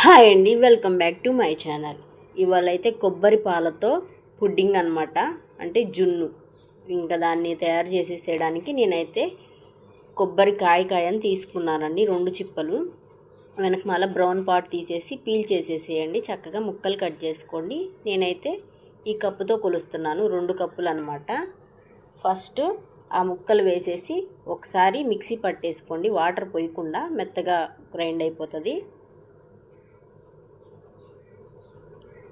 Hi అండి, welcome back to my channel. ఇవాళ అయితే కొబ్బరి పాలతో పుడ్డింగ్ అనమాట, అంటే జున్ను. ఇంకా దాన్ని తయారు చేసేసేయడానికి నేనైతే కొబ్బరి కాయని తీసుకున్నానండి, 2 చిప్పలు. వెనక మళ్ళీ బ్రౌన్ పార్ట్ తీసేసి పీల్ చేసేసేయండి, చక్కగా ముక్కలు కట్ చేసుకోండి. నేనైతే ఈ కప్పుతో కొలుస్తున్నాను, 2 కప్పులు అనమాట. ఫస్ట్ ఆ ముక్కలు వేసేసి ఒకసారి మిక్సీ పట్టేసుకోండి, వాటర్ పోయకుండా, మెత్తగా గ్రైండ్ అయిపోతుంది.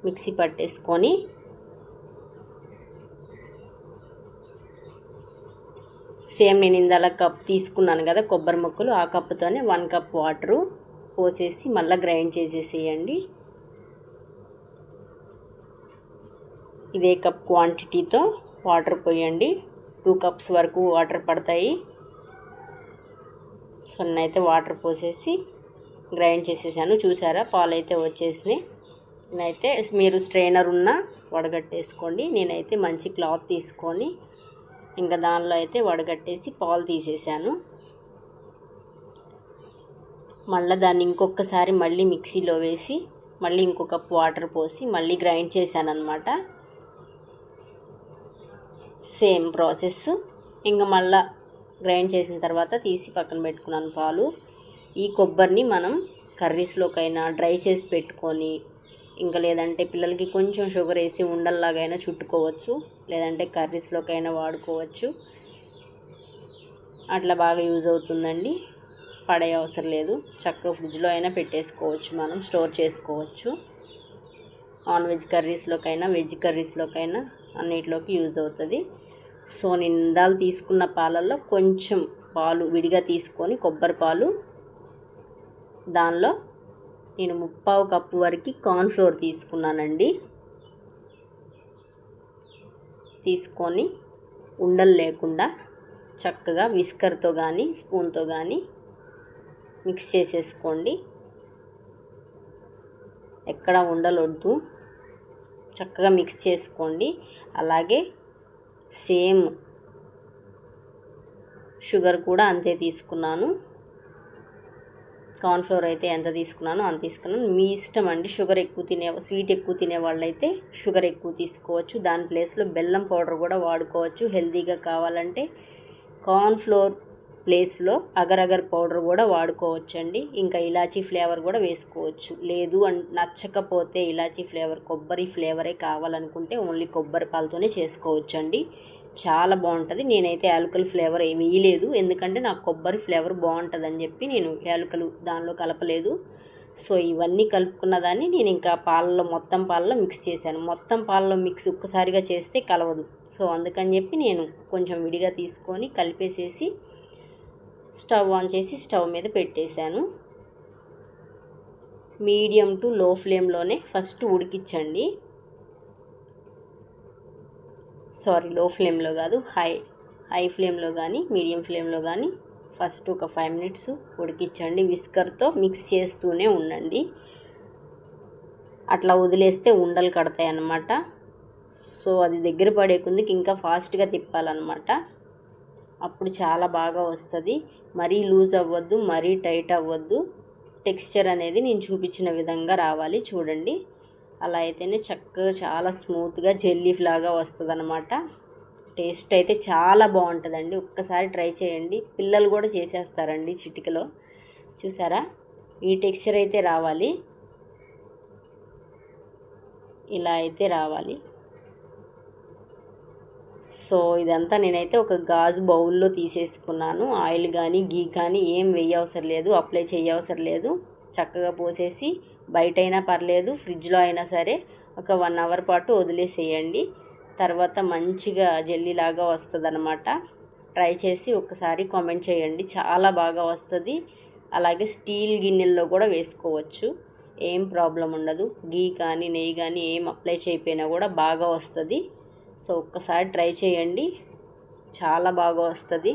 మిక్సీ పట్టేసుకొని సేమ్ నేను ఇందాల కప్ తీసుకున్నాను కదా కొబ్బరి ముక్కలు, ఆ కప్పుతోనే 1 కప్ వాటరు పోసేసి మళ్ళీ గ్రైండ్ చేసేసేయండి. ఇదే కప్ క్వాంటిటీతో వాటర్ పోయండి, 2 కప్స్ వరకు వాటర్ పడతాయి. సో నేనైతే వాటర్ పోసేసి గ్రైండ్ చేసేసాను. చూసారా, పాలు అయితే వచ్చేసినాయి. నేనైతే మీరు స్ట్రైనర్ ఉన్నా వడగట్టేసుకోండి. నేనైతే మంచి క్లాత్ తీసుకొని ఇంకా దానిలో అయితే వడగట్టేసి పాలు తీసేసాను. మళ్ళీ దాన్ని ఇంకొకసారి మళ్ళీ మిక్సీలో వేసి మళ్ళీ ఇంకొక కప్ వాటర్ పోసి మళ్ళీ గ్రైండ్ చేశాను అనమాట. Same process. ఇంకా మళ్ళీ గ్రైండ్ చేసిన తర్వాత తీసి పక్కన పెట్టుకున్నాను పాలు. ఈ కొబ్బరిని మనం కర్రీస్లోకైనా డ్రై చేసి పెట్టుకొని, ఇంకా లేదంటే పిల్లలకి కొంచెం షుగర్ వేసి ఉండల్లాగైనా చుట్టుకోవచ్చు, లేదంటే కర్రీస్లోకైనా వాడుకోవచ్చు. అట్లా బాగా యూజ్ అవుతుందండి, పడే అవసరం లేదు. చక్కగా ఫ్రిడ్జ్లో అయినా పెట్టేసుకోవచ్చు, మనం స్టోర్ చేసుకోవచ్చు. నాన్ వెజ్ కర్రీస్లోకైనా వెజ్ కర్రీస్లోకైనా అన్నిటిలోకి యూజ్ అవుతుంది. సో నిందాలు తీసుకున్న పాలల్లో కొంచెం పాలు విడిగా తీసుకొని, కొబ్బరి పాలు, దానిలో నేను 3/4 కప్పు వరకు కార్న్ఫ్లోర్ తీసుకున్నానండి. తీసుకొని ఉండలు లేకుండా చక్కగా విస్కర్తో కానీ స్పూన్తో కానీ మిక్స్ చేసేసుకోండి. ఎక్కడ ఉండలొద్దు, చక్కగా మిక్స్ చేసుకోండి. అలాగే సేమ్ షుగర్ కూడా అంతే తీసుకున్నాను. కార్న్ఫ్లోర్ అయితే ఎంత తీసుకున్నానో అంత తీసుకున్నాను. మీ ఇష్టం అండి, స్వీట్ ఎక్కువ తినే వాళ్ళైతే షుగర్ ఎక్కువ తీసుకోవచ్చు. దాని ప్లేస్లో బెల్లం పౌడర్ కూడా వాడుకోవచ్చు. హెల్తీగా కావాలంటే కార్న్ఫ్లోర్ ప్లేస్లో అగర్ పౌడర్ కూడా వాడుకోవచ్చు అండి. ఇంకా ఇలాచీ ఫ్లేవర్ కూడా వేసుకోవచ్చు. లేదు నచ్చకపోతే ఇలాచీ ఫ్లేవర్, కొబ్బరి ఫ్లేవరే కావాలనుకుంటే ఓన్లీ కొబ్బరి పాలతోనే చేసుకోవచ్చు అండి, చాలా బాగుంటుంది. నేనైతే యాలకుల ఫ్లేవర్ ఏమీ వేయలేదు, ఎందుకంటే నాకు కొబ్బరి ఫ్లేవర్ బాగుంటుందని చెప్పి నేను యాలకులు దానిలో కలపలేదు. సో ఇవన్నీ కలుపుకున్న దాన్ని నేను ఇంకా మొత్తం పాలలో మిక్స్ చేశాను. మొత్తం పాలలో మిక్స్ ఒక్కసారిగా చేస్తే కలవదు. సో అందుకని చెప్పి నేను కొంచెం విడిగా తీసుకొని కలిపేసేసి స్టవ్ ఆన్ చేసి స్టవ్ మీద పెట్టేశాను. మీడియం టు లో ఫ్లేమ్లోనే ఫస్ట్ ఉడికించండి. లో ఫ్లేమ్లో కాదు, హై ఫ్లేమ్లో కానీ మీడియం ఫ్లేమ్లో కానీ ఫస్ట్ ఒక 5 మినిట్స్ ఉడికించండి. విస్కర్తో మిక్స్ చేస్తూనే ఉండండి, అట్లా వదిలేస్తే ఉండలు కడతాయి అన్నమాట. సో అది దగ్గర పడే కొద్దికి ఇంకా ఫాస్ట్గా తిప్పాలన్నమాట, అప్పుడు చాలా బాగా వస్తుంది. మరీ లూజ్ అవ్వద్దు, మరీ టైట్ అవ్వద్దు. టెక్స్చర్ అనేది నేను చూపించిన విధంగా రావాలి, చూడండి. అలా అయితేనే చక్కగా చాలా స్మూత్గా జెల్లీ లాగా వస్తుంది అన్నమాట. టేస్ట్ అయితే చాలా బాగుంటుందండి, ఒక్కసారి ట్రై చేయండి. పిల్లలు కూడా చేసేస్తారండి చిటికలో. చూసారా, ఈ టెక్స్చర్ అయితే రావాలి, ఇలా అయితే రావాలి. సో ఇదంతా నేనైతే ఒక గాజు బౌల్లో తీసేసుకున్నాను. ఆయిల్ కానీ గీ కానీ ఏం వేయవసరం లేదు, అప్లై చేయవసరం లేదు. చక్కగా పోసేసి బయటైనా పర్లేదు, ఫ్రిడ్జ్లో అయినా సరే ఒక 1 అవర్ పాటు వదిలేసేయండి. తర్వాత మంచిగా జెల్లీలాగా వస్తుంది అన్నమాట. ట్రై చేసి ఒకసారి కామెంట్ చేయండి, చాలా బాగా వస్తుంది. అలాగే స్టీల్ గిన్నెల్లో కూడా వేసుకోవచ్చు, ఏం ప్రాబ్లం ఉండదు. గీ కానీ నెయ్యి కానీ ఏం అప్లై చేయకపోయినా కూడా బాగా వస్తుంది. సో ఒక్కసారి ట్రై చేయండి, చాలా బాగా వస్తుంది.